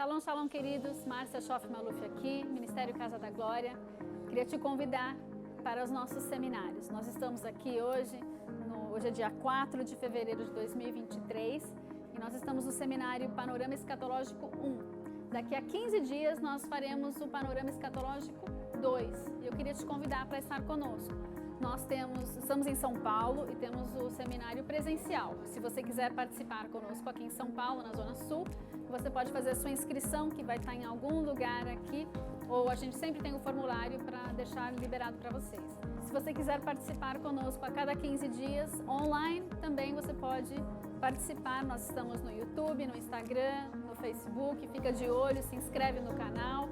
Shalom, shalom, queridos. Márcia Schoff Maluf aqui, Ministério Casa da Glória. Queria te convidar para os nossos seminários. Nós estamos aqui hoje é dia 4 de fevereiro de 2023 e nós estamos no seminário Panorama Escatológico 1. Daqui a 15 dias nós faremos o Panorama Escatológico 2 e eu queria te convidar para estar conosco. Estamos em São Paulo e temos o seminário presencial. Se você quiser participar conosco aqui em São Paulo, na Zona Sul, você pode fazer a sua inscrição, que vai estar em algum lugar aqui, ou a gente sempre tem um formulário para deixar liberado para vocês. Se você quiser participar conosco a cada 15 dias, online, também você pode participar. Nós estamos no YouTube, no Instagram, no Facebook, fica de olho, se inscreve no canal,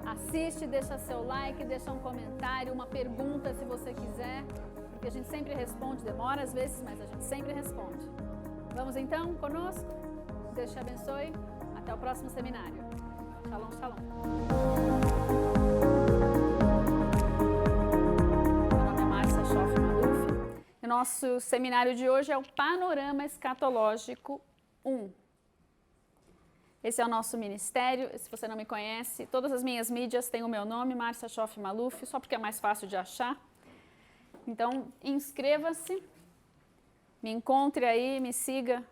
assiste, deixa seu like, deixa um comentário, uma pergunta se você quiser, porque a gente sempre responde, demora às vezes, mas a gente sempre responde. Vamos então conosco? Deus te abençoe. Até o próximo seminário. Shalom, shalom. Meu nome é Márcia Schoff Maluf. O nosso seminário de hoje é o Panorama Escatológico 1. Esse é o nosso ministério. Se você não me conhece, todas as minhas mídias têm o meu nome, Márcia Schoff Maluf, só porque é mais fácil de achar. Então, inscreva-se, me encontre aí, me siga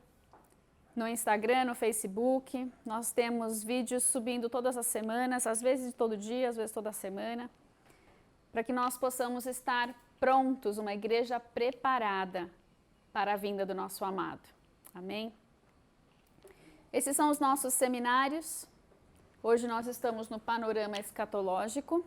no Instagram, no Facebook. Nós temos vídeos subindo todas as semanas, às vezes todo dia, às vezes toda semana, para que nós possamos estar prontos, uma igreja preparada para a vinda do nosso amado. Amém? Esses são os nossos seminários. Hoje nós estamos no Panorama Escatológico.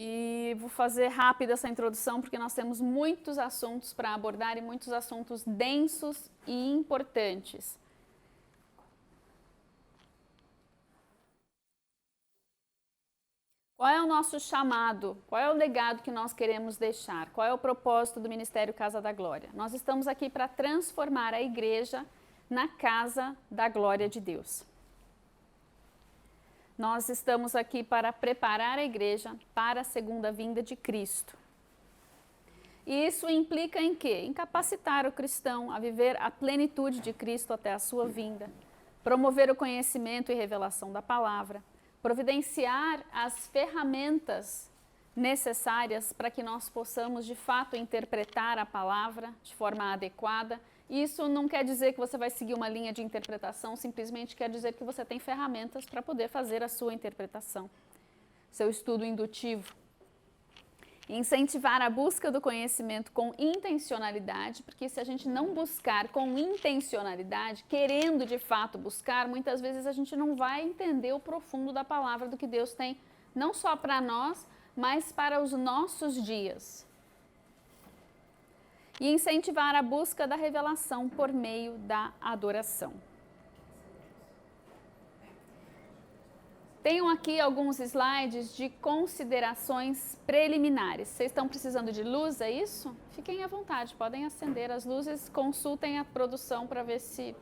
E vou fazer rápida essa introdução, porque nós temos muitos assuntos para abordar e muitos assuntos densos e importantes. Qual é o nosso chamado? Qual é o legado que nós queremos deixar? Qual é o propósito do Ministério Casa da Glória? Nós estamos aqui para transformar a igreja na casa da glória de Deus. Nós estamos aqui para preparar a igreja para a segunda vinda de Cristo. E isso implica em quê? Em capacitar o cristão a viver a plenitude de Cristo até a sua vinda, promover o conhecimento e revelação da palavra, providenciar as ferramentas necessárias para que nós possamos de fato interpretar a palavra de forma adequada. Isso não quer dizer que você vai seguir uma linha de interpretação, simplesmente quer dizer que você tem ferramentas para poder fazer a sua interpretação, seu estudo indutivo. Incentivar a busca do conhecimento com intencionalidade, porque se a gente não buscar com intencionalidade, querendo de fato buscar, muitas vezes a gente não vai entender o profundo da palavra do que Deus tem, não só para nós, mas para os nossos dias. E incentivar a busca da revelação por meio da adoração. Tenho aqui alguns slides de considerações preliminares. Vocês estão precisando de luz, é isso? Fiquem à vontade, podem acender as luzes, consultem a produção para ver se...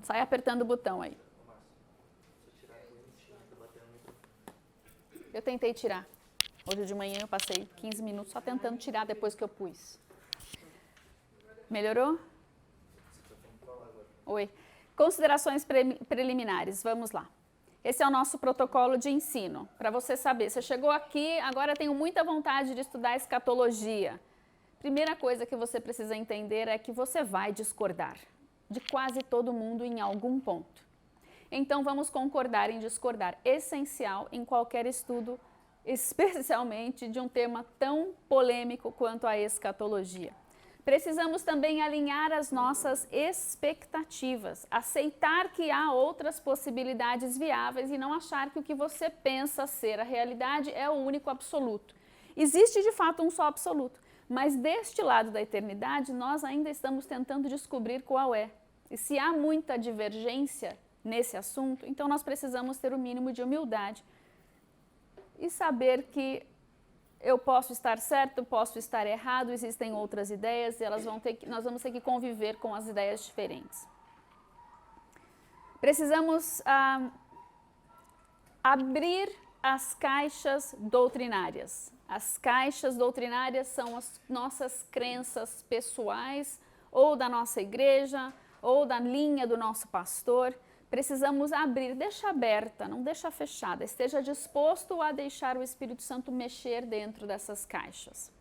Sai apertando o botão aí. Eu tentei tirar. Hoje de manhã eu passei 15 minutos só tentando tirar depois que eu pus. Melhorou? Oi. Considerações preliminares, vamos lá. Esse é o nosso protocolo de ensino, para você saber. Você chegou aqui, agora tenho muita vontade de estudar escatologia. Primeira coisa que você precisa entender é que você vai discordar de quase todo mundo em algum ponto. Então vamos concordar em discordar. Essencial em qualquer estudo, especialmente de um tema tão polêmico quanto a escatologia. Precisamos também alinhar as nossas expectativas, aceitar que há outras possibilidades viáveis e não achar que o que você pensa ser a realidade é o único absoluto. Existe de fato um só absoluto, mas deste lado da eternidade nós ainda estamos tentando descobrir qual é. E se há muita divergência nesse assunto, então nós precisamos ter o mínimo de humildade e saber que eu posso estar certo, posso estar errado, existem outras ideias e nós vamos ter que conviver com as ideias diferentes. Precisamos abrir as caixas doutrinárias. As caixas doutrinárias são as nossas crenças pessoais ou da nossa igreja ou da linha do nosso pastor, precisamos abrir, deixa aberta, não deixa fechada, esteja disposto a deixar o Espírito Santo mexer dentro dessas caixas.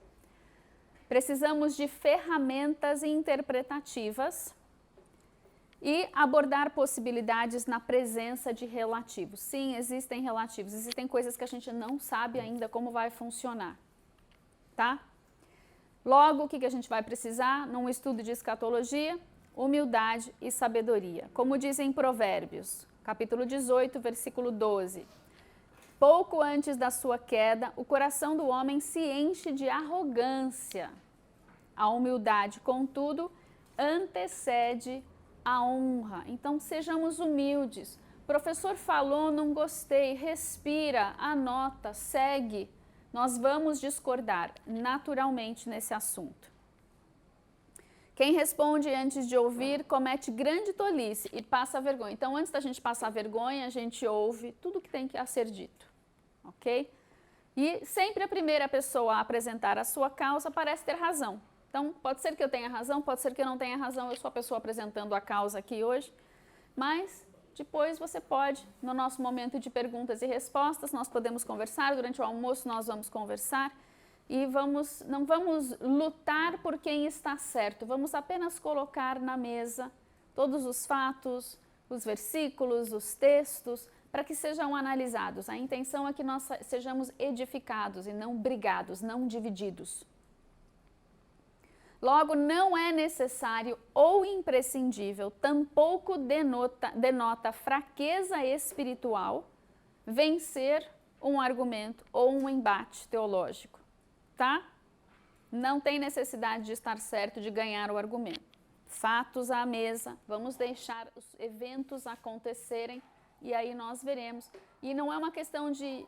Precisamos de ferramentas interpretativas e abordar possibilidades na presença de relativos. Sim, existem relativos, existem coisas que a gente não sabe ainda como vai funcionar, tá? Logo, o que a gente vai precisar num estudo de escatologia? Humildade e sabedoria. Como dizem Provérbios, capítulo 18, versículo 12. Pouco antes da sua queda, o coração do homem se enche de arrogância. A humildade, contudo, antecede a honra. Então, sejamos humildes. O professor falou, não gostei, respira, anota, segue. Nós vamos discordar naturalmente nesse assunto. Quem responde antes de ouvir comete grande tolice e passa vergonha. Então, antes da gente passar vergonha, a gente ouve tudo que tem que ser dito, ok? E sempre a primeira pessoa a apresentar a sua causa parece ter razão. Então, pode ser que eu tenha razão, pode ser que eu não tenha razão, eu sou a pessoa apresentando a causa aqui hoje, mas depois você pode, no nosso momento de perguntas e respostas, nós podemos conversar, durante o almoço nós vamos conversar e não vamos lutar por quem está certo, vamos apenas colocar na mesa todos os fatos, os versículos, os textos, para que sejam analisados. A intenção é que nós sejamos edificados e não brigados, não divididos. Logo, não é necessário ou imprescindível, tampouco denota fraqueza espiritual, vencer um argumento ou um embate teológico, tá? Não tem necessidade de estar certo, de ganhar o argumento. Fatos à mesa, vamos deixar os eventos acontecerem e aí nós veremos. E não é uma questão de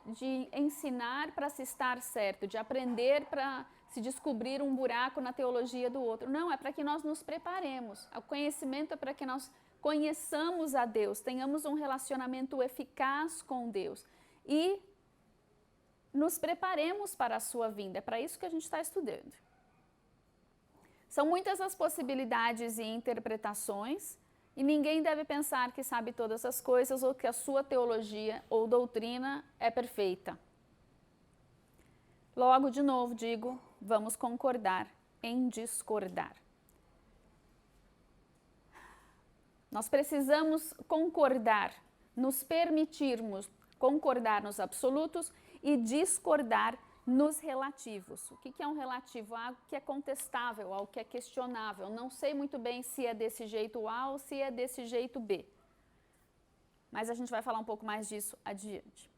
ensinar para se estar certo, de aprender para se descobrir um buraco na teologia do outro. Não, é para que nós nos preparemos. O conhecimento é para que nós conheçamos a Deus, tenhamos um relacionamento eficaz com Deus e nos preparemos para a sua vinda. É para isso que a gente está estudando. São muitas as possibilidades e interpretações e ninguém deve pensar que sabe todas as coisas ou que a sua teologia ou doutrina é perfeita. Logo, de novo, digo, vamos concordar em discordar. Nós precisamos concordar, nos permitirmos concordar nos absolutos e discordar nos relativos. O que é um relativo? Algo que é contestável, algo que é questionável. Não sei muito bem se é desse jeito A ou se é desse jeito B. Mas a gente vai falar um pouco mais disso adiante.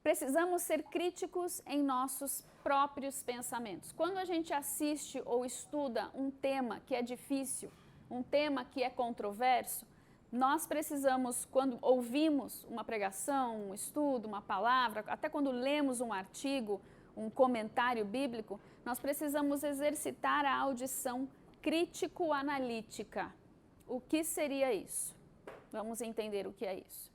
Precisamos ser críticos em nossos próprios pensamentos. Quando a gente assiste ou estuda um tema que é difícil, um tema que é controverso, nós precisamos, quando ouvimos uma pregação, um estudo, uma palavra, até quando lemos um artigo, um comentário bíblico, nós precisamos exercitar a audição crítico-analítica. O que seria isso? Vamos entender o que é isso.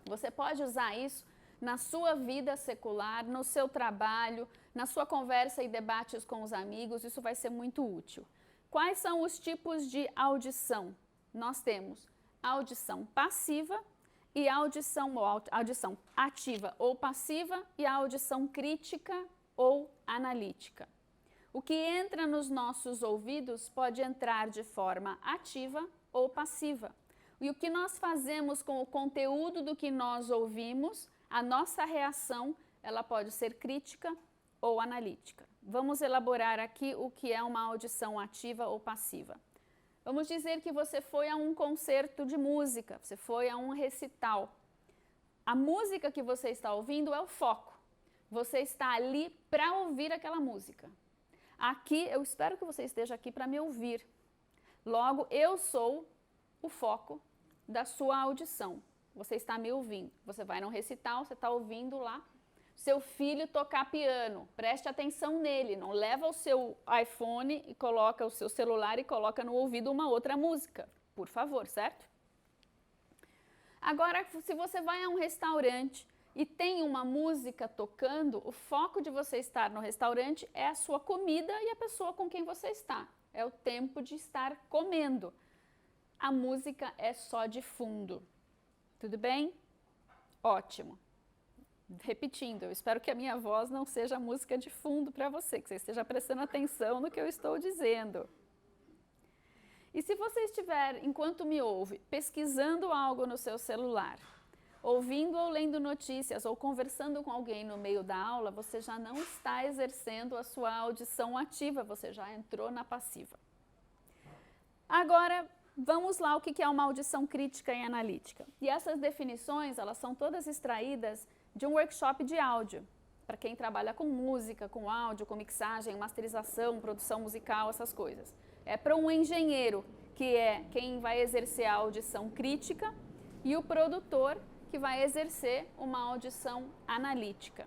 Você pode usar isso na sua vida secular, no seu trabalho, na sua conversa e debates com os amigos, isso vai ser muito útil. Quais são os tipos de audição? Nós temos audição passiva e audição ativa ou passiva e a audição crítica ou analítica. O que entra nos nossos ouvidos pode entrar de forma ativa ou passiva. E o que nós fazemos com o conteúdo do que nós ouvimos, a nossa reação, ela pode ser crítica ou analítica. Vamos elaborar aqui o que é uma audição ativa ou passiva. Vamos dizer que você foi a um concerto de música, você foi a um recital. A música que você está ouvindo é o foco. Você está ali para ouvir aquela música. Aqui, eu espero que você esteja aqui para me ouvir. Logo, eu sou o foco da sua audição. Você está me ouvindo. Você vai num recital, você está ouvindo lá seu filho tocar piano. Preste atenção nele. Não leva o seu iPhone e coloca o seu celular e coloca no ouvido uma outra música. Por favor, certo? Agora, se você vai a um restaurante e tem uma música tocando, o foco de você estar no restaurante é a sua comida e a pessoa com quem você está. é o tempo de estar comendo. A música é só de fundo. Tudo bem? Ótimo. Repetindo, eu espero que a minha voz não seja música de fundo para você, que você esteja prestando atenção no que eu estou dizendo. E se você estiver, enquanto me ouve, pesquisando algo no seu celular, ouvindo ou lendo notícias ou conversando com alguém no meio da aula, você já não está exercendo a sua audição ativa, você já entrou na passiva. Agora, vamos lá o que é uma audição crítica e analítica. E essas definições, elas são todas extraídas de um workshop de áudio, para quem trabalha com música, com áudio, com mixagem, masterização, produção musical, essas coisas. É para um engenheiro, que é quem vai exercer a audição crítica, e o produtor, que vai exercer uma audição analítica.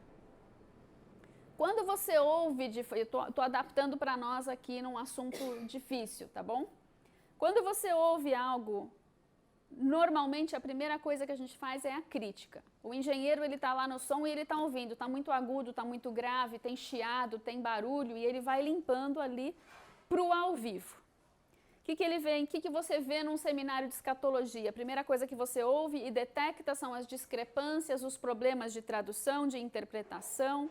Quando você ouve, eu estou adaptando para nós aqui num assunto difícil, tá bom? Quando você ouve algo, normalmente a primeira coisa que a gente faz é a crítica. O engenheiro, ele está lá no som e ele está ouvindo, está muito agudo, está muito grave, tem chiado, tem barulho, e ele vai limpando ali para o ao vivo. O que ele vê? O que você vê num seminário de escatologia? A primeira coisa que você ouve e detecta são as discrepâncias, os problemas de tradução, de interpretação,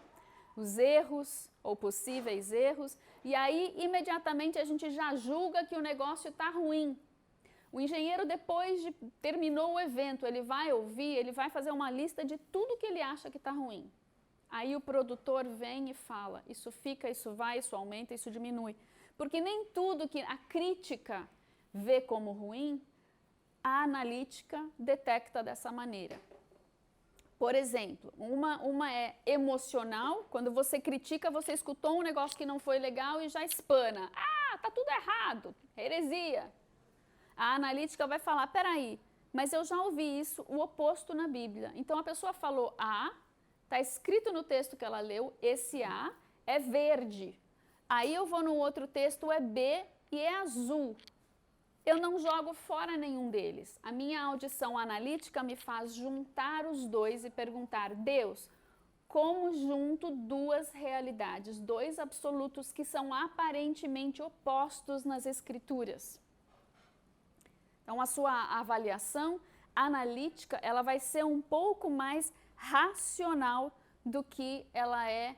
os erros ou possíveis erros, e aí imediatamente a gente já julga que o negócio está ruim. O engenheiro, depois de terminou o evento, ele vai ouvir, ele vai fazer uma lista de tudo que ele acha que está ruim. Aí o produtor vem e fala, isso fica, isso vai, isso aumenta, isso diminui. Porque nem tudo que a crítica vê como ruim, a analítica detecta dessa maneira. Por exemplo, uma é emocional, quando você critica, você escutou um negócio que não foi legal e já espana. Ah, tá tudo errado, heresia. A analítica vai falar, peraí, mas eu já ouvi isso, o oposto na Bíblia. Então a pessoa falou A, está escrito no texto que ela leu, esse A é verde. Aí eu vou no outro texto, é B e é azul. Eu não jogo fora nenhum deles. A minha audição analítica me faz juntar os dois e perguntar, Deus, como junto duas realidades, dois absolutos que são aparentemente opostos nas Escrituras? Então, a sua avaliação analítica, ela vai ser um pouco mais racional do que ela é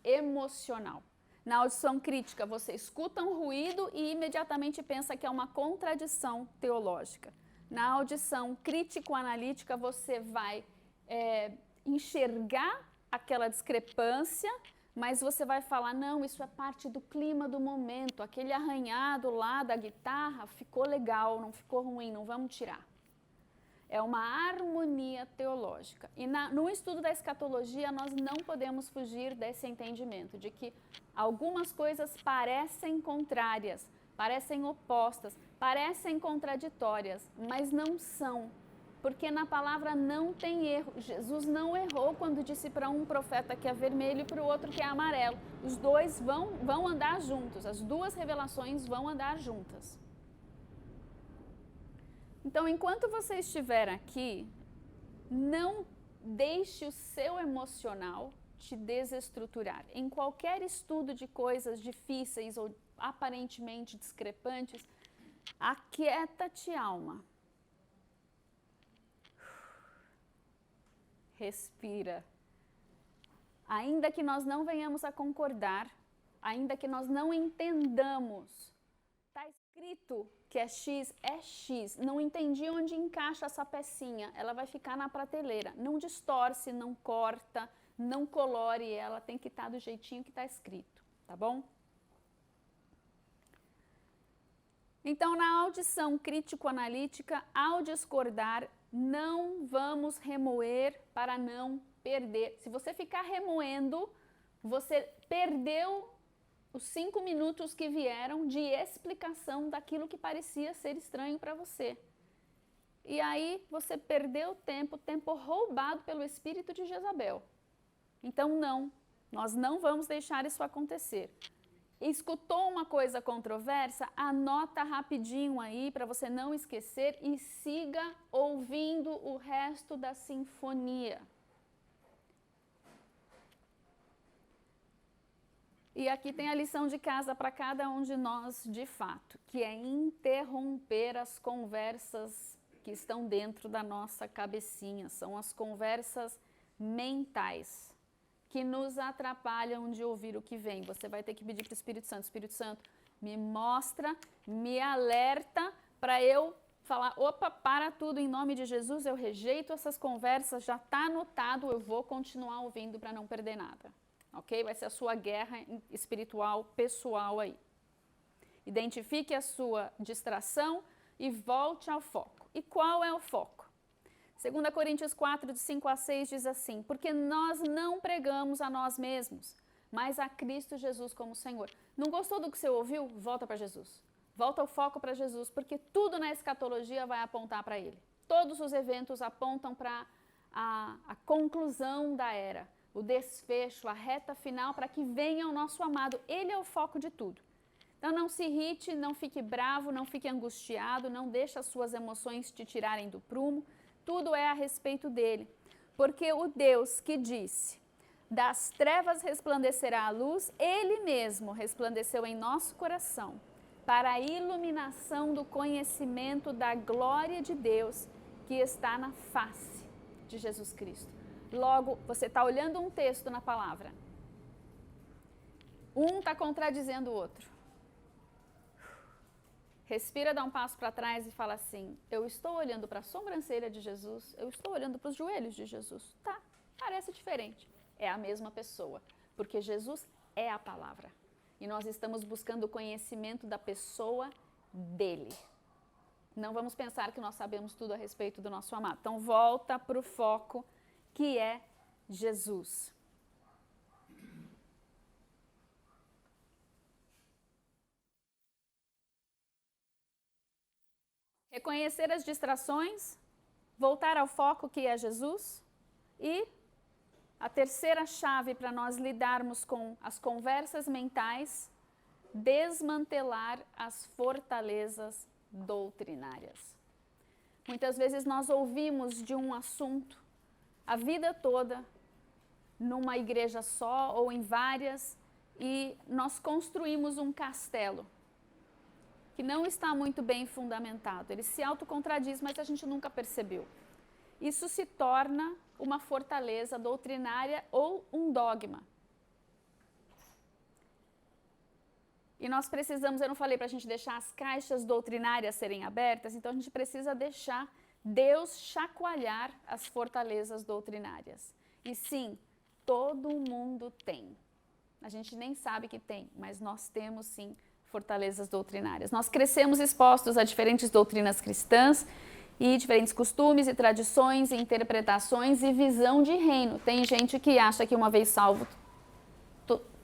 emocional. Na audição crítica, você escuta um ruído e imediatamente pensa que é uma contradição teológica. Na audição crítico-analítica, você vai enxergar aquela discrepância, mas você vai falar, não, isso é parte do clima do momento, aquele arranhado lá da guitarra ficou legal, não ficou ruim, não vamos tirar. É uma harmonia teológica. E no estudo da escatologia, nós não podemos fugir desse entendimento, de que algumas coisas parecem contrárias, parecem opostas, parecem contraditórias, mas não são. Porque na palavra não tem erro. Jesus não errou quando disse para um profeta que é vermelho e para o outro que é amarelo. Os dois vão andar juntos, as duas revelações vão andar juntas. Então, enquanto você estiver aqui, não deixe o seu emocional te desestruturar. Em qualquer estudo de coisas difíceis ou aparentemente discrepantes, aquieta-te, alma. Respira. Ainda que nós não venhamos a concordar, ainda que nós não entendamos, está escrito que é X, não entendi onde encaixa essa pecinha, ela vai ficar na prateleira. Não distorce, não corta, não colore, ela tem que estar do jeitinho que está escrito, tá bom? Então, na audição crítico-analítica, ao discordar, não vamos remoer para não perder. Se você ficar remoendo, você perdeu os 5 minutos que vieram de explicação daquilo que parecia ser estranho para você. E aí você perdeu tempo roubado pelo espírito de Jezabel. Então não, nós não vamos deixar isso acontecer. Escutou uma coisa controversa? Anota rapidinho aí para você não esquecer e siga ouvindo o resto da sinfonia. E aqui tem a lição de casa para cada um de nós, de fato, que é interromper as conversas que estão dentro da nossa cabecinha. São as conversas mentais que nos atrapalham de ouvir o que vem. Você vai ter que pedir para o Espírito Santo, me mostra, me alerta para eu falar, opa, para tudo em nome de Jesus, eu rejeito essas conversas, já está anotado, eu vou continuar ouvindo para não perder nada. Ok? Vai ser a sua guerra espiritual, pessoal aí. Identifique a sua distração e volte ao foco. E qual é o foco? 2 Coríntios 4, de 5 a 6 diz assim, porque nós não pregamos a nós mesmos, mas a Cristo Jesus como Senhor. Não gostou do que você ouviu? Volta para Jesus. Volta o foco para Jesus, porque tudo na escatologia vai apontar para Ele. Todos os eventos apontam para a conclusão da era, o desfecho, a reta final para que venha o nosso amado. Ele é o foco de tudo. Então não se irrite, não fique bravo, não fique angustiado, não deixe as suas emoções te tirarem do prumo. Tudo é a respeito dele. Porque o Deus que disse, das trevas resplandecerá a luz, Ele mesmo resplandeceu em nosso coração para a iluminação do conhecimento da glória de Deus que está na face de Jesus Cristo. Logo, você está olhando um texto na palavra. Um está contradizendo o outro. Respira, dá um passo para trás e fala assim, eu estou olhando para a sobrancelha de Jesus, eu estou olhando para os joelhos de Jesus. Tá, parece diferente. É a mesma pessoa, porque Jesus é a palavra. E nós estamos buscando o conhecimento da pessoa dele. Não vamos pensar que nós sabemos tudo a respeito do nosso amado. Então volta para o foco que é Jesus. Reconhecer as distrações, voltar ao foco que é Jesus e a terceira chave para nós lidarmos com as conversas mentais, desmantelar as fortalezas doutrinárias. Muitas vezes nós ouvimos de um assunto a vida toda, numa igreja só ou em várias, e nós construímos um castelo que não está muito bem fundamentado. Ele se autocontradiz, mas a gente nunca percebeu. Isso se torna uma fortaleza doutrinária ou um dogma. E nós precisamos, eu não falei para a gente deixar as caixas doutrinárias serem abertas, então a gente precisa deixar Deus chacoalhar as fortalezas doutrinárias. E sim, todo mundo tem. A gente nem sabe que tem, mas nós temos sim fortalezas doutrinárias. Nós crescemos expostos a diferentes doutrinas cristãs e diferentes costumes e tradições, e interpretações e visão de reino. Tem gente que acha que uma vez salvo,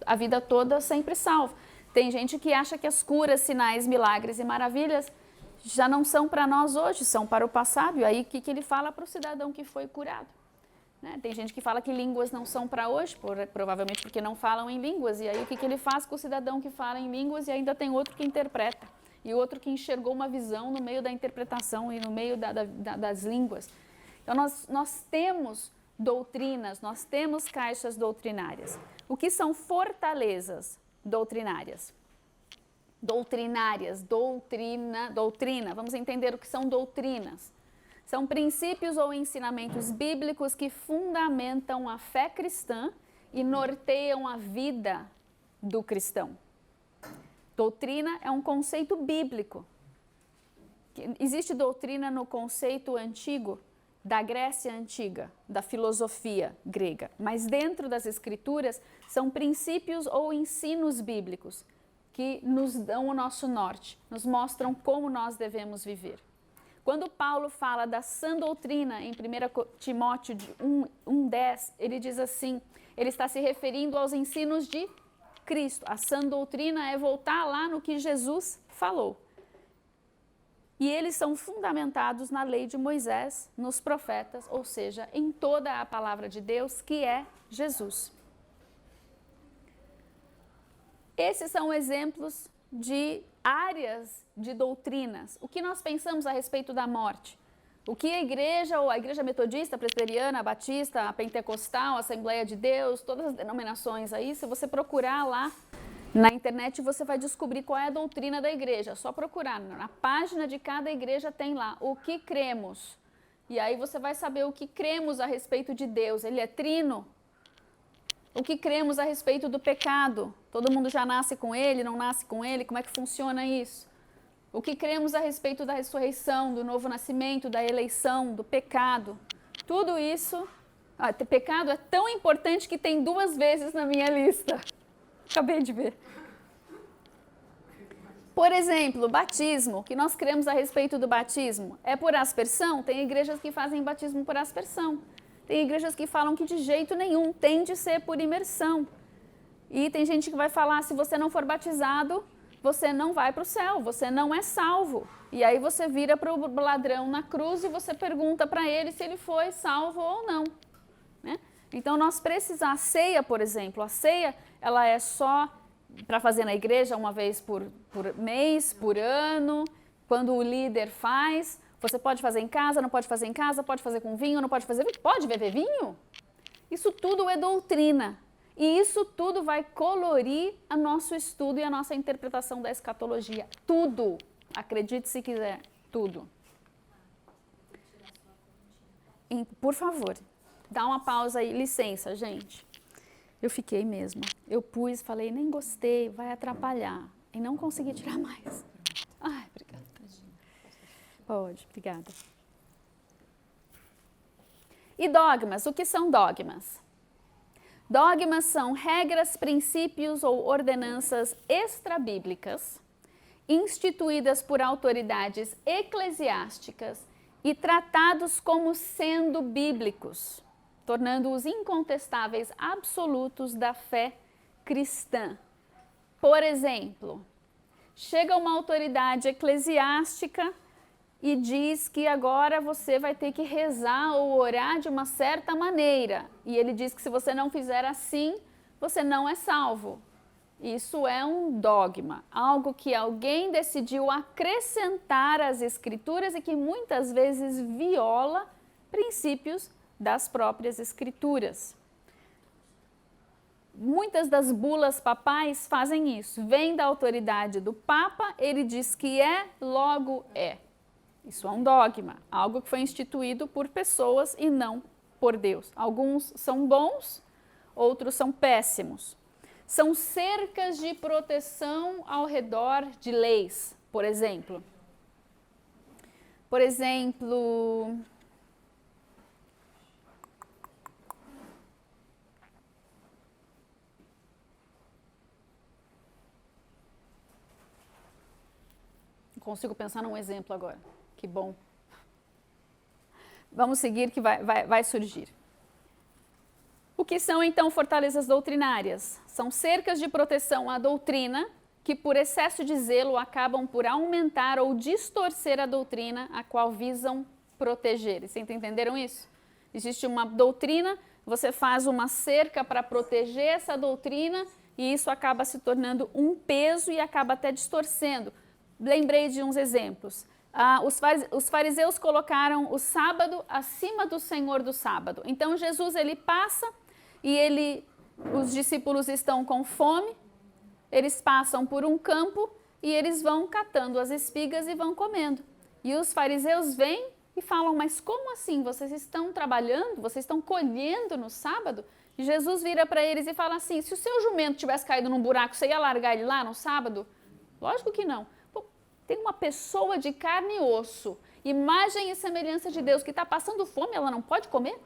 a vida toda sempre salvo. Tem gente que acha que as curas, sinais, milagres e maravilhas já não são para nós hoje, são para o passado. E aí o que ele fala para o cidadão que foi curado? Né? Tem gente que fala que línguas não são para hoje, provavelmente porque não falam em línguas. E aí o que ele faz com o cidadão que fala em línguas e ainda tem outro que interpreta? E outro que enxergou uma visão no meio da interpretação e no meio das línguas. Então nós temos doutrinas, nós temos caixas doutrinárias. O que são fortalezas doutrinárias? Doutrina. Vamos entender o que são doutrinas. São princípios ou ensinamentos bíblicos que fundamentam a fé cristã e norteiam a vida do cristão. Doutrina é um conceito bíblico. Existe doutrina no conceito antigo da Grécia Antiga, da filosofia grega, mas dentro das Escrituras são princípios ou ensinos bíblicos que nos dão o nosso norte, nos mostram como nós devemos viver. Quando Paulo fala da sã doutrina em 1 Timóteo 1:10, ele diz assim, ele está se referindo aos ensinos de Cristo. A sã doutrina é voltar lá no que Jesus falou. E eles são fundamentados na lei de Moisés, nos profetas, ou seja, em toda a palavra de Deus, que é Jesus. Esses são exemplos de áreas de doutrinas. O que nós pensamos a respeito da morte? O que a igreja, ou a igreja metodista, presbiteriana, batista, a pentecostal, a Assembleia de Deus, todas as denominações aí, se você procurar lá Na internet você vai descobrir qual é a doutrina da igreja, é só procurar. Na página de cada igreja tem lá o que cremos. E aí você vai saber o que cremos a respeito de Deus. Ele é trino? O que cremos a respeito do pecado? Todo mundo já nasce com ele, não nasce com ele? Como é que funciona isso? O que cremos a respeito da ressurreição, do novo nascimento, da eleição, do pecado? Tudo isso, pecado é tão importante que tem 2 vezes na minha lista. Acabei de ver. Por exemplo, batismo, o que nós cremos a respeito do batismo? É por aspersão? Tem igrejas que fazem batismo por aspersão. Tem igrejas que falam que de jeito nenhum, tem de ser por imersão. E tem gente que vai falar, se você não for batizado, você não vai para o céu, você não é salvo. E aí você vira para o ladrão na cruz e você pergunta para ele se ele foi salvo ou não. Né? Então nós precisamos, a ceia, por exemplo, a ceia, ela é só para fazer na igreja uma vez por mês, por ano, quando o líder faz. Você pode fazer em casa, não pode fazer em casa, pode fazer com vinho, não pode fazer vinho, pode beber vinho? Isso tudo é doutrina. E isso tudo vai colorir o nosso estudo e a nossa interpretação da escatologia. Tudo. Acredite se quiser, tudo. Por favor, dá uma pausa aí. Licença, gente. Eu fiquei mesmo. Eu pus, falei, nem gostei, vai atrapalhar. E não consegui tirar mais. Ai, obrigada. Pode, obrigada. E dogmas, o que são dogmas? Dogmas são regras, princípios ou ordenanças extrabíblicas, instituídas por autoridades eclesiásticas e tratados como sendo bíblicos, tornando-os incontestáveis absolutos da fé cristã. Por exemplo, chega uma autoridade eclesiástica e diz que agora você vai ter que rezar ou orar de uma certa maneira. E ele diz que se você não fizer assim, você não é salvo. Isso é um dogma, algo que alguém decidiu acrescentar às escrituras e que muitas vezes viola princípios das próprias escrituras. Muitas das bulas papais fazem isso. Vem da autoridade do Papa, ele diz que é, logo é. Isso é um dogma, algo que foi instituído por pessoas e não por Deus. Alguns são bons, outros são péssimos. São cercas de proteção ao redor de leis, por exemplo. Por exemplo, não consigo pensar num exemplo agora. Que bom. Vamos seguir que vai surgir. O que são então fortalezas doutrinárias? São cercas de proteção à doutrina que por excesso de zelo acabam por aumentar ou distorcer a doutrina a qual visam proteger. Vocês entenderam isso? Existe uma doutrina, você faz uma cerca para proteger essa doutrina e isso acaba se tornando um peso e acaba até distorcendo. Lembrei de uns exemplos. Os fariseus colocaram o sábado acima do Senhor do sábado. Então Jesus ele passa e os discípulos estão com fome, eles passam por um campo e eles vão catando as espigas e vão comendo. E os fariseus vêm e falam, mas como assim? Vocês estão trabalhando, vocês estão colhendo no sábado? E Jesus vira para eles e fala assim, se o seu jumento tivesse caído num buraco, você ia largar ele lá no sábado? Lógico que não. Tem uma pessoa de carne e osso, imagem e semelhança de Deus, que está passando fome, ela não pode comer?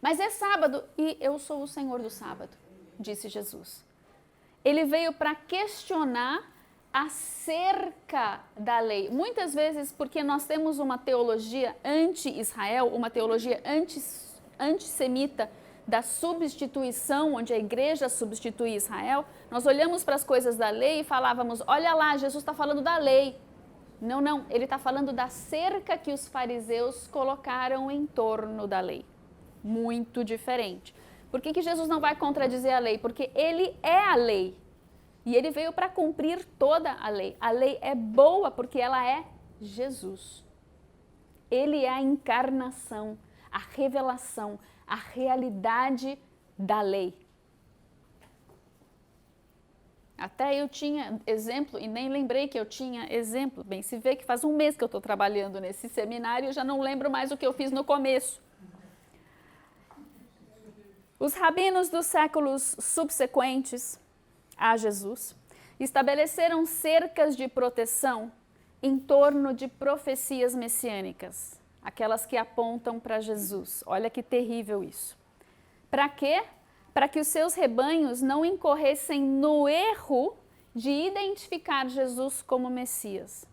Mas é sábado e eu sou o Senhor do sábado, disse Jesus. Ele veio para questionar acerca da lei. Muitas vezes porque nós temos uma teologia anti-Israel, uma teologia antissemita, da substituição, onde a igreja substitui Israel, nós olhamos para as coisas da lei e falávamos, olha lá, Jesus está falando da lei. Não, não, ele está falando da cerca que os fariseus colocaram em torno da lei. Muito diferente. Por que Jesus não vai contradizer a lei? Porque ele é a lei. E ele veio para cumprir toda a lei. A lei é boa porque ela é Jesus. Ele é a encarnação, a revelação, a realidade da lei. Até eu tinha exemplo e nem lembrei que eu tinha exemplo. Bem, se vê que faz um mês que eu estou trabalhando nesse seminário, eu já não lembro mais o que eu fiz no começo. Os rabinos dos séculos subsequentes a Jesus estabeleceram cercas de proteção em torno de profecias messiânicas, aquelas que apontam para Jesus. Olha que terrível isso. Para quê? Para que os seus rebanhos não incorressem no erro de identificar Jesus como Messias.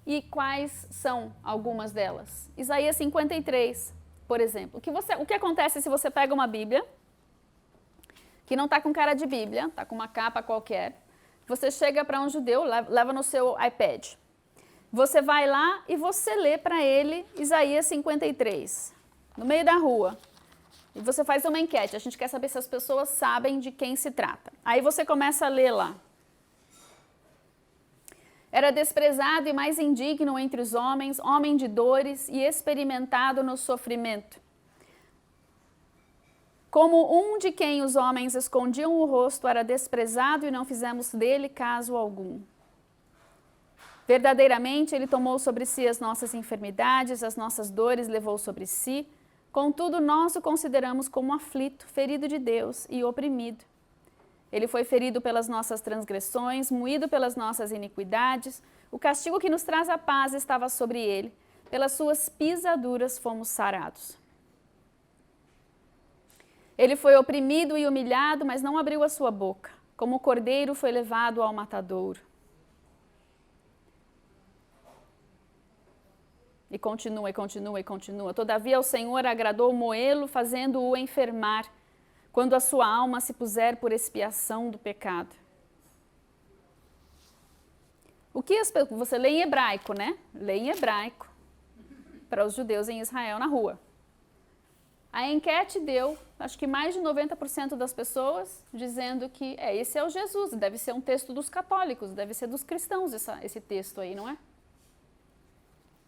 E quais são algumas delas? Isaías 53, por exemplo. O que acontece se você pega uma Bíblia, que não está com cara de Bíblia, está com uma capa qualquer, você chega para um judeu, leva no seu iPad. Você vai lá e você lê para ele Isaías 53, no meio da rua. E você faz uma enquete, a gente quer saber se as pessoas sabem de quem se trata. Aí você começa a ler lá. Era desprezado e mais indigno entre os homens, homem de dores e experimentado no sofrimento. Como um de quem os homens escondiam o rosto, era desprezado e não fizemos dele caso algum. Verdadeiramente, ele tomou sobre si as nossas enfermidades, as nossas dores levou sobre si. Contudo, nós o consideramos como aflito, ferido de Deus e oprimido. Ele foi ferido pelas nossas transgressões, moído pelas nossas iniquidades. O castigo que nos traz a paz estava sobre ele. Pelas suas pisaduras fomos sarados. Ele foi oprimido e humilhado, mas não abriu a sua boca. Como o cordeiro foi levado ao matadouro. E continua, e continua, e continua. Todavia o Senhor agradou moê-lo, fazendo-o enfermar, quando a sua alma se puser por expiação do pecado. Você lê em hebraico, né? Lê em hebraico para os judeus em Israel na rua. A enquete deu, acho que mais de 90% das pessoas dizendo que esse é o Jesus, deve ser um texto dos católicos, deve ser dos cristãos esse texto aí, não é?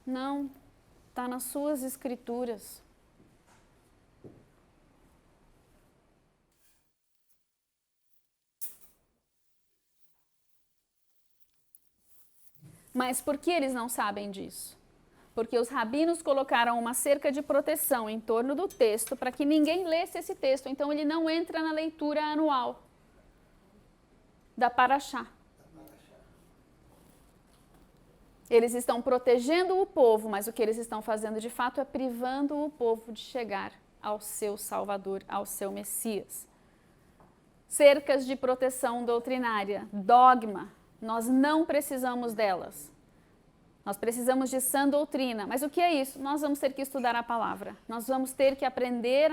Não, está nas suas escrituras. Mas por que eles não sabem disso? Porque os rabinos colocaram uma cerca de proteção em torno do texto para que ninguém lesse esse texto. Então ele não entra na leitura anual da Paraxá. Eles estão protegendo o povo, mas o que eles estão fazendo de fato é privando o povo de chegar ao seu Salvador, ao seu Messias. Cercas de proteção doutrinária, dogma, nós não precisamos delas. Nós precisamos de sã doutrina. Mas o que é isso? Nós vamos ter que estudar a palavra. Nós vamos ter que aprender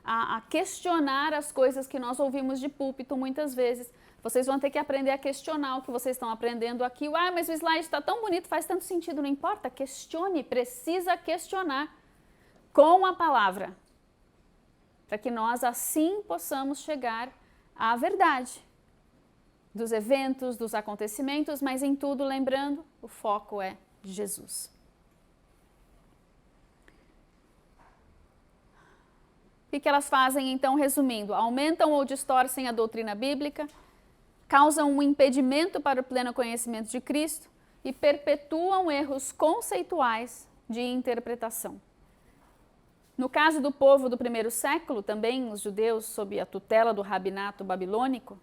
a questionar as coisas que nós ouvimos de púlpito muitas vezes. Vocês vão ter que aprender a questionar o que vocês estão aprendendo aqui. Mas o slide está tão bonito, faz tanto sentido, não importa. Questione, precisa questionar com a palavra. Para que nós assim possamos chegar à verdade dos eventos, dos acontecimentos, mas em tudo, lembrando, o foco é Jesus. O que elas fazem, então, resumindo? Aumentam ou distorcem a doutrina bíblica, causam um impedimento para o pleno conhecimento de Cristo e perpetuam erros conceituais de interpretação. No caso do povo do primeiro século, também os judeus, sob a tutela do rabinato babilônico,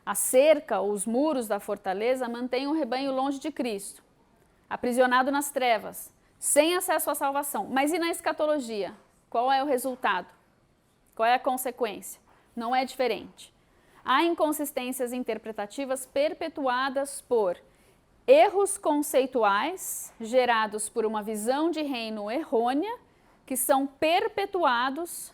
a cerca ou os muros da fortaleza mantêm o rebanho longe de Cristo, aprisionado nas trevas, sem acesso à salvação. Mas e na escatologia? Qual é o resultado? Qual é a consequência? Não é diferente. Há inconsistências interpretativas perpetuadas por erros conceituais gerados por uma visão de reino errônea, que são perpetuados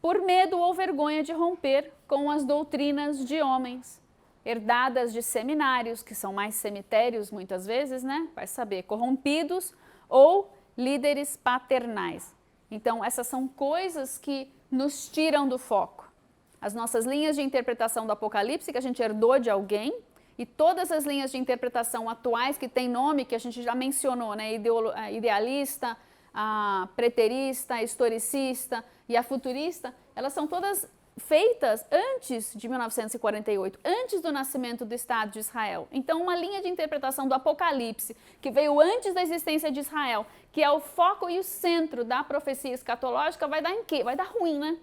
por medo ou vergonha de romper com as doutrinas de homens, herdadas de seminários, que são mais cemitérios muitas vezes, né? Vai saber, corrompidos ou líderes paternais. Então, essas são coisas que nos tiram do foco. As nossas linhas de interpretação do Apocalipse, que a gente herdou de alguém, e todas as linhas de interpretação atuais que tem nome, que a gente já mencionou, né? A idealista, a preterista, a historicista e a futurista, elas são todas feitas antes de 1948, antes do nascimento do Estado de Israel. Então, uma linha de interpretação do Apocalipse, que veio antes da existência de Israel, que é o foco e o centro da profecia escatológica, vai dar em quê? Vai dar ruim, né?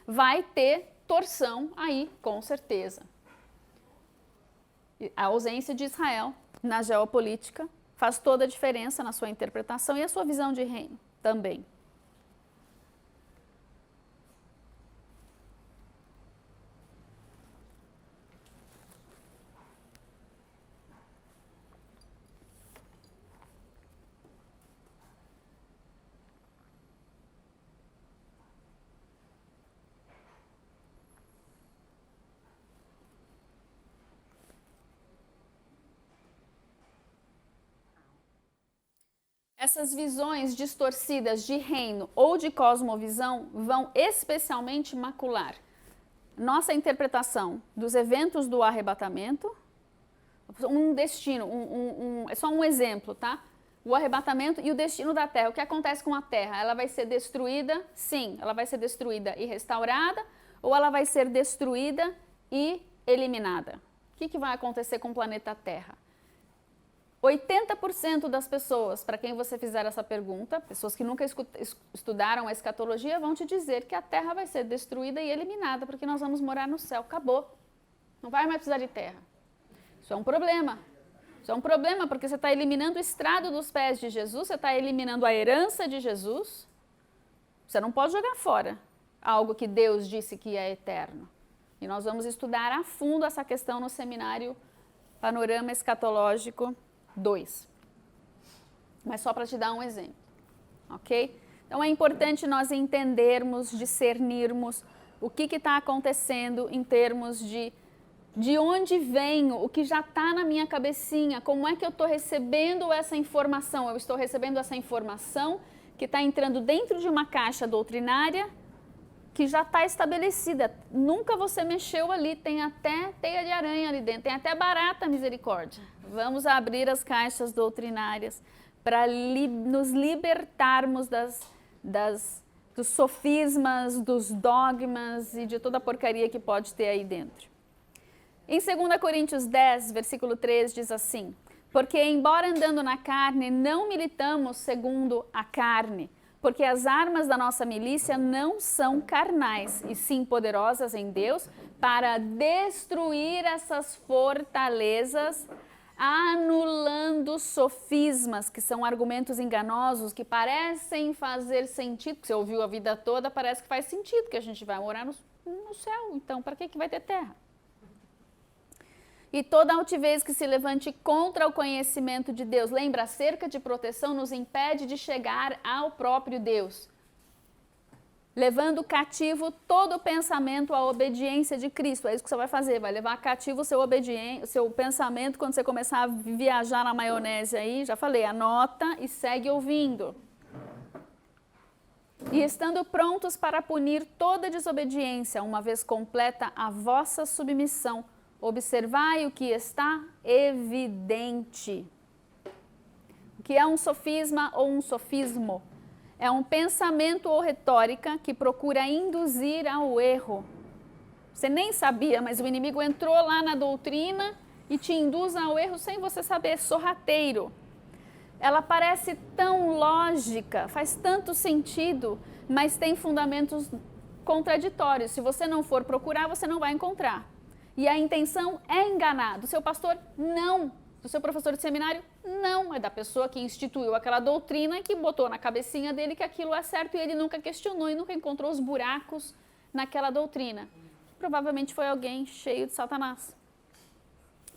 Vai ter torção aí, com certeza. A ausência de Israel na geopolítica faz toda a diferença na sua interpretação e a sua visão de reino também. Essas visões distorcidas de reino ou de cosmovisão vão especialmente macular nossa interpretação dos eventos do arrebatamento, um destino, é só um exemplo, tá? O arrebatamento e o destino da terra. O que acontece com a terra? Ela vai ser destruída? Sim, ela vai ser destruída e restaurada, ou ela vai ser destruída e eliminada? O que vai acontecer com o planeta Terra? 80% das pessoas para quem você fizer essa pergunta, pessoas que nunca estudaram a escatologia, vão te dizer que a Terra vai ser destruída e eliminada, porque nós vamos morar no céu. Acabou. Não vai mais precisar de terra. Isso é um problema. Isso é um problema porque você está eliminando o estrado dos pés de Jesus, você está eliminando a herança de Jesus. Você não pode jogar fora algo que Deus disse que é eterno. E nós vamos estudar a fundo essa questão no seminário Panorama Escatológico 2. Mas só para te dar um exemplo, ok? Então é importante nós entendermos, discernirmos o que está acontecendo em termos de onde venho, o que já está na minha cabecinha, como é que eu estou recebendo essa informação. Eu estou recebendo essa informação que está entrando dentro de uma caixa doutrinária que já está estabelecida. Nunca você mexeu ali, tem até teia de aranha ali dentro, tem até barata, misericórdia. Vamos abrir as caixas doutrinárias para nos libertarmos dos sofismas, dos dogmas e de toda a porcaria que pode ter aí dentro. Em 2 Coríntios 10, versículo 3, diz assim: porque embora andando na carne, não militamos segundo a carne, porque as armas da nossa milícia não são carnais, e sim poderosas em Deus para destruir essas fortalezas, anulando sofismas, que são argumentos enganosos, que parecem fazer sentido, que você ouviu a vida toda, parece que faz sentido, que a gente vai morar no céu, então para que vai ter terra? E toda altivez que se levante contra o conhecimento de Deus, lembra, a cerca de proteção nos impede de chegar ao próprio Deus. Levando cativo todo o pensamento à obediência de Cristo. É isso que você vai fazer, vai levar cativo o seu pensamento quando você começar a viajar na maionese aí. Já falei, anota e segue ouvindo. E estando prontos para punir toda desobediência, uma vez completa a vossa submissão, observai o que está evidente. O que é um sofisma ou um sofismo? É um pensamento ou retórica que procura induzir ao erro. Você nem sabia, mas o inimigo entrou lá na doutrina e te induz ao erro sem você saber, sorrateiro. Ela parece tão lógica, faz tanto sentido, mas tem fundamentos contraditórios. Se você não for procurar, você não vai encontrar. E a intenção é enganar. Do seu pastor, não. Do seu professor de seminário, não. É da pessoa que instituiu aquela doutrina e que botou na cabecinha dele que aquilo é certo e ele nunca questionou e nunca encontrou os buracos naquela doutrina. Provavelmente foi alguém cheio de Satanás.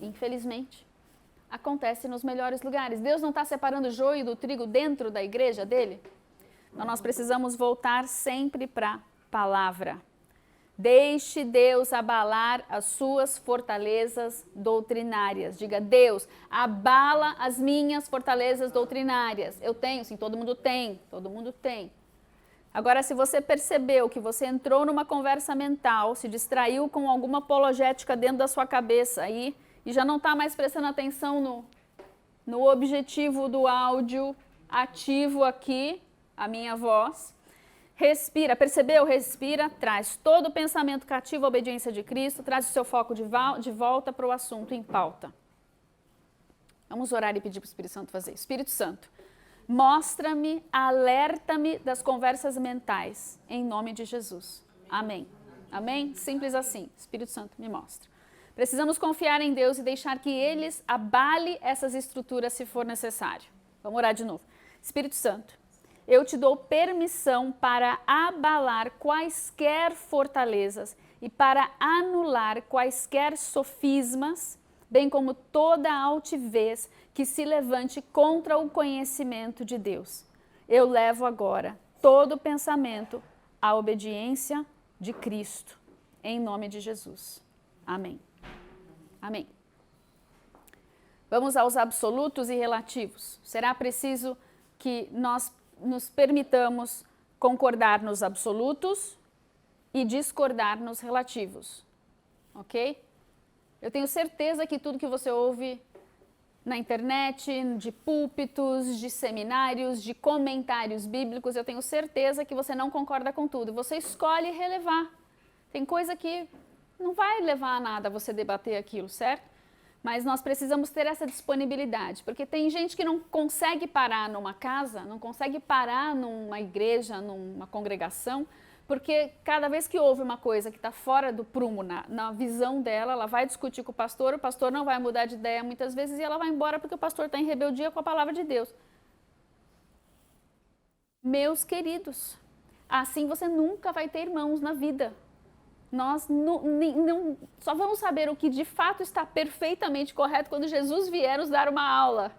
Infelizmente, acontece nos melhores lugares. Deus não está separando o joio do trigo dentro da igreja dele? Então nós precisamos voltar sempre para a palavra. Deixe Deus abalar as suas fortalezas doutrinárias. Diga, Deus, abala as minhas fortalezas doutrinárias. Eu tenho, sim, todo mundo tem, todo mundo tem. Agora, se você percebeu que você entrou numa conversa mental, se distraiu com alguma apologética dentro da sua cabeça aí, e já não está mais prestando atenção no objetivo do áudio ativo aqui, a minha voz, Respira, percebeu? Respira, traz todo o pensamento cativo à obediência de Cristo, traz o seu foco de volta para o assunto em pauta. Vamos orar e pedir para o Espírito Santo fazer. Espírito Santo, mostra-me, alerta-me das conversas mentais, em nome de Jesus. Amém. Amém? Simples assim. Espírito Santo, me mostra. Precisamos confiar em Deus e deixar que eles abale essas estruturas se for necessário. Vamos orar de novo. Espírito Santo, eu te dou permissão para abalar quaisquer fortalezas e para anular quaisquer sofismas, bem como toda altivez que se levante contra o conhecimento de Deus. Eu levo agora todo pensamento à obediência de Cristo, em nome de Jesus. Amém. Amém. Vamos aos absolutos e relativos. Será preciso que nós nos permitamos concordar nos absolutos e discordar nos relativos, ok? Eu tenho certeza que tudo que você ouve na internet, de púlpitos, de seminários, de comentários bíblicos, eu tenho certeza que você não concorda com tudo. Você escolhe relevar. Tem coisa que não vai levar a nada você debater aquilo, certo? Mas nós precisamos ter essa disponibilidade, porque tem gente que não consegue parar numa casa, não consegue parar numa igreja, numa congregação, porque cada vez que ouve uma coisa que está fora do prumo, na visão dela, ela vai discutir com o pastor não vai mudar de ideia muitas vezes e ela vai embora porque o pastor está em rebeldia com a palavra de Deus. Meus queridos, assim você nunca vai ter irmãos na vida. Nós não só vamos saber o que de fato está perfeitamente correto quando Jesus vier nos dar uma aula.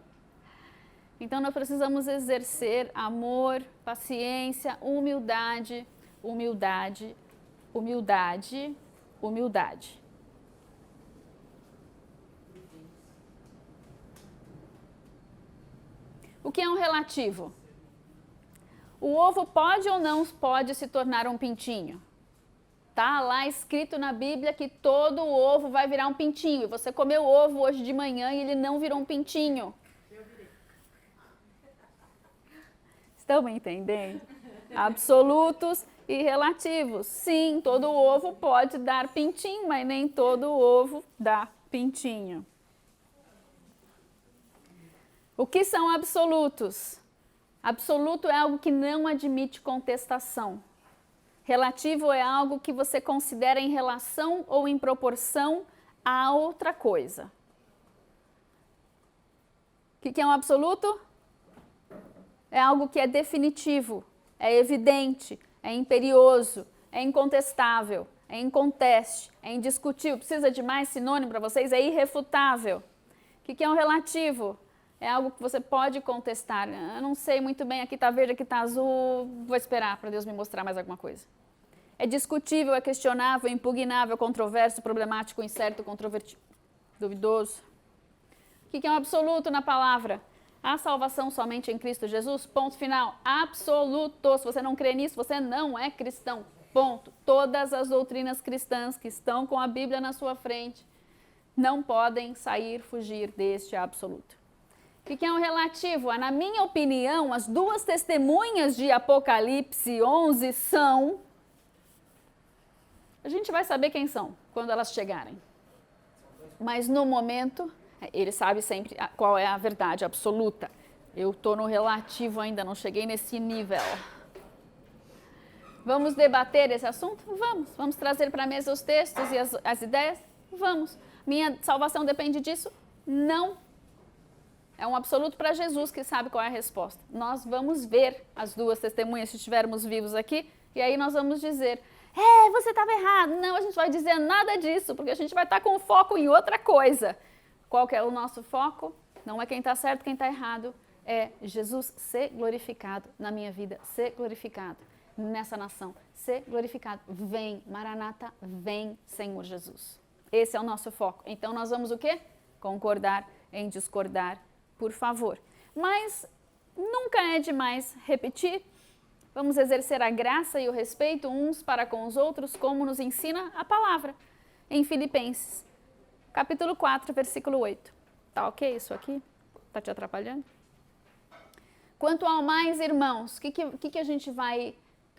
Então nós precisamos exercer amor, paciência, humildade, humildade, humildade, humildade. O que é um relativo? O ovo pode ou não pode se tornar um pintinho? Tá lá escrito na Bíblia que todo ovo vai virar um pintinho. E você comeu ovo hoje de manhã e ele não virou um pintinho. Estão me entendendo? Absolutos e relativos. Sim, todo ovo pode dar pintinho, mas nem todo ovo dá pintinho. O que são absolutos? Absoluto é algo que não admite contestação. Relativo é algo que você considera em relação ou em proporção a outra coisa. O que é um absoluto? É algo que é definitivo, é evidente, é imperioso, é incontestável, é inconteste, é indiscutível. Precisa de mais sinônimo para vocês? É irrefutável. O que é um relativo? É algo que você pode contestar. Eu não sei muito bem, aqui está verde, aqui está azul, vou esperar para Deus me mostrar mais alguma coisa. É discutível, é questionável, é impugnável, controverso, problemático, incerto, controvertido, duvidoso. O que é um absoluto na palavra? A salvação somente em Cristo Jesus, ponto final. Absoluto. Se você não crê nisso, você não é cristão, ponto. Todas as doutrinas cristãs que estão com a Bíblia na sua frente não podem fugir deste absoluto. O que é um relativo? Na minha opinião, as duas testemunhas de Apocalipse 11 são... A gente vai saber quem são quando elas chegarem. Mas no momento, ele sabe sempre qual é a verdade absoluta. Eu estou no relativo ainda, não cheguei nesse nível. Vamos debater esse assunto? Vamos. Vamos trazer para a mesa os textos e as ideias? Vamos. Minha salvação depende disso? Não. É um absoluto para Jesus que sabe qual é a resposta. Nós vamos ver as duas testemunhas se estivermos vivos aqui, e aí nós vamos dizer, você estava errado. Não, a gente vai dizer nada disso, porque a gente vai estar com foco em outra coisa. Qual que é o nosso foco? Não é quem está certo, quem está errado. É Jesus ser glorificado na minha vida, ser glorificado nessa nação, ser glorificado. Vem, Maranata, vem, Senhor Jesus. Esse é o nosso foco. Então nós vamos o quê? Concordar em discordar, por favor. Mas nunca é demais repetir. Vamos exercer a graça e o respeito uns para com os outros, como nos ensina a palavra. Em Filipenses, capítulo 4, versículo 8. Tá ok isso aqui? Tá te atrapalhando? Quanto ao mais, irmãos, o que a gente vai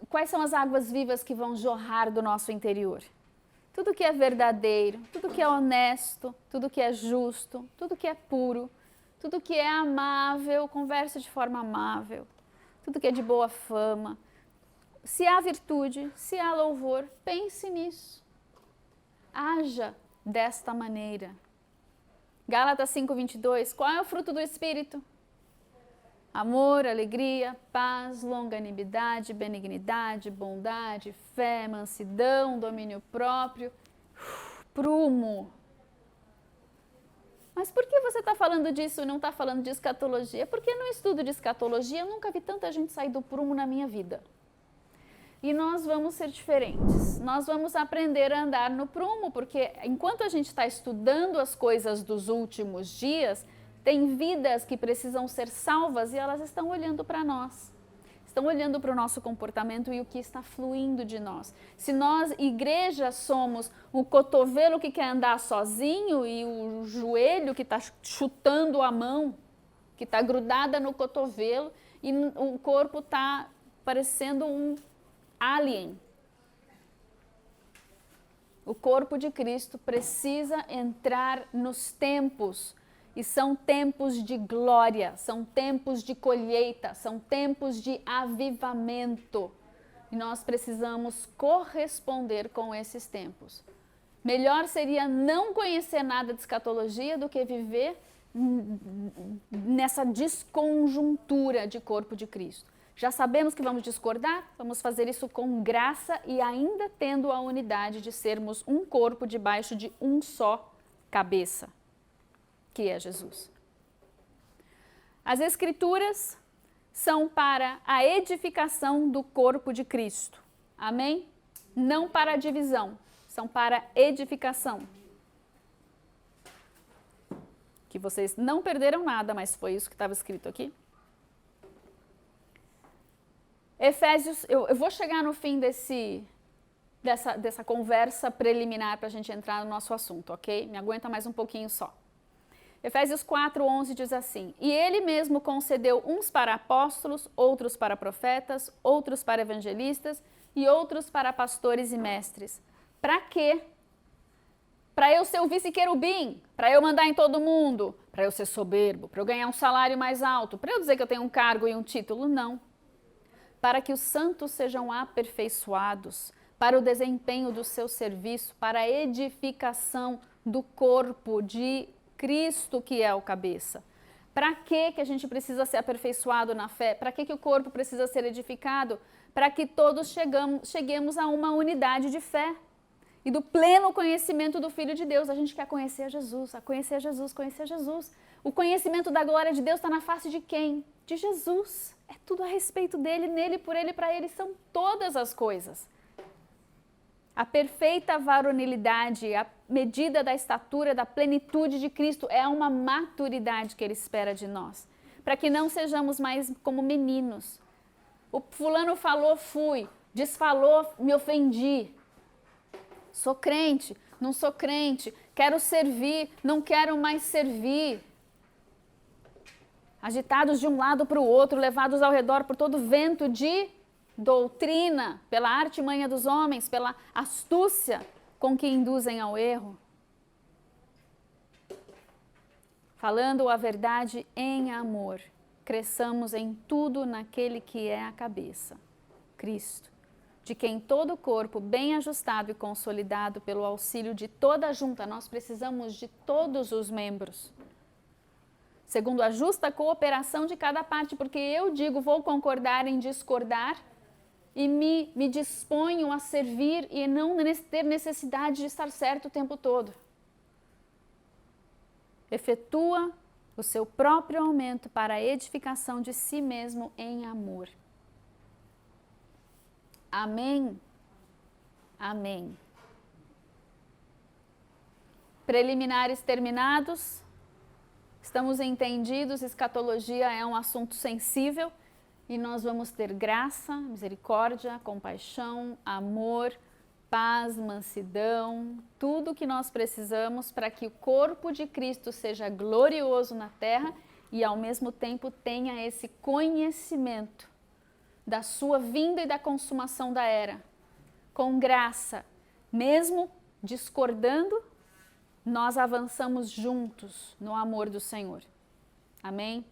quais são as águas vivas que vão jorrar do nosso interior? Tudo que é verdadeiro, tudo que é honesto, tudo que é justo, tudo que é puro, tudo que é amável, converse de forma amável, tudo que é de boa fama. Se há virtude, se há louvor, pense nisso. Haja desta maneira. Gálatas 5:22, qual é o fruto do Espírito? Amor, alegria, paz, longanimidade, benignidade, bondade, fé, mansidão, domínio próprio, prumo. Mas por que você está falando disso e não está falando de escatologia? Porque no estudo de escatologia eu nunca vi tanta gente sair do prumo na minha vida. E nós vamos ser diferentes. Nós vamos aprender a andar no prumo, porque enquanto a gente está estudando as coisas dos últimos dias, tem vidas que precisam ser salvas e elas estão olhando para nós. Estão olhando para o nosso comportamento e o que está fluindo de nós. Se nós, igreja, somos o cotovelo que quer andar sozinho e o joelho que está chutando a mão, que está grudada no cotovelo e o corpo está parecendo um alien. O corpo de Cristo precisa entrar nos tempos. E são tempos de glória, são tempos de colheita, são tempos de avivamento. E nós precisamos corresponder com esses tempos. Melhor seria não conhecer nada de escatologia do que viver nessa desconjuntura de corpo de Cristo. Já sabemos que vamos discordar, vamos fazer isso com graça e ainda tendo a unidade de sermos um corpo debaixo de um só cabeça, que é Jesus. As Escrituras são para a edificação do corpo de Cristo. Amém? Não para a divisão, são para edificação. Que vocês não perderam nada, mas foi isso que estava escrito aqui. Efésios, eu vou chegar no fim dessa conversa preliminar para a gente entrar no nosso assunto, ok? Me aguenta mais um pouquinho só. Efésios 4:11 diz assim, e ele mesmo concedeu uns para apóstolos, outros para profetas, outros para evangelistas e outros para pastores e mestres. Para quê? Para eu ser o vice-querubim, para eu mandar em todo mundo, para eu ser soberbo, para eu ganhar um salário mais alto, para eu dizer que eu tenho um cargo e um título, não. Para que os santos sejam aperfeiçoados, para o desempenho do seu serviço, para a edificação do corpo de Cristo, que é o cabeça. Para que a gente precisa ser aperfeiçoado na fé? Para que o corpo precisa ser edificado? Para que todos cheguemos a uma unidade de fé e do pleno conhecimento do Filho de Deus. A gente quer conhecer Jesus, conhecer Jesus, conhecer Jesus. O conhecimento da glória de Deus está na face de quem? De Jesus. É tudo a respeito dele, nele, por ele, para ele, são todas as coisas. A perfeita varonilidade, a medida da estatura, da plenitude de Cristo é uma maturidade que ele espera de nós. Para que não sejamos mais como meninos. O fulano falou, fui. Desfalou, me ofendi. Sou crente, não sou crente. Quero servir, não quero mais servir. Agitados de um lado para o outro, levados ao redor por todo vento de doutrina, pela artimanha dos homens, pela astúcia com que induzem ao erro. Falando a verdade em amor, cresçamos em tudo naquele que é a cabeça, Cristo, de quem todo o corpo, bem ajustado e consolidado pelo auxílio de toda a junta, nós precisamos de todos os membros, segundo a justa cooperação de cada parte, porque eu digo, vou concordar em discordar, e me disponho a servir e não ter necessidade de estar certo o tempo todo. Efetua o seu próprio aumento para a edificação de si mesmo em amor. Amém? Amém. Preliminares terminados. Estamos entendidos, escatologia é um assunto sensível. E nós vamos ter graça, misericórdia, compaixão, amor, paz, mansidão, tudo o que nós precisamos para que o corpo de Cristo seja glorioso na terra e ao mesmo tempo tenha esse conhecimento da sua vinda e da consumação da era. Com graça, mesmo discordando, nós avançamos juntos no amor do Senhor. Amém?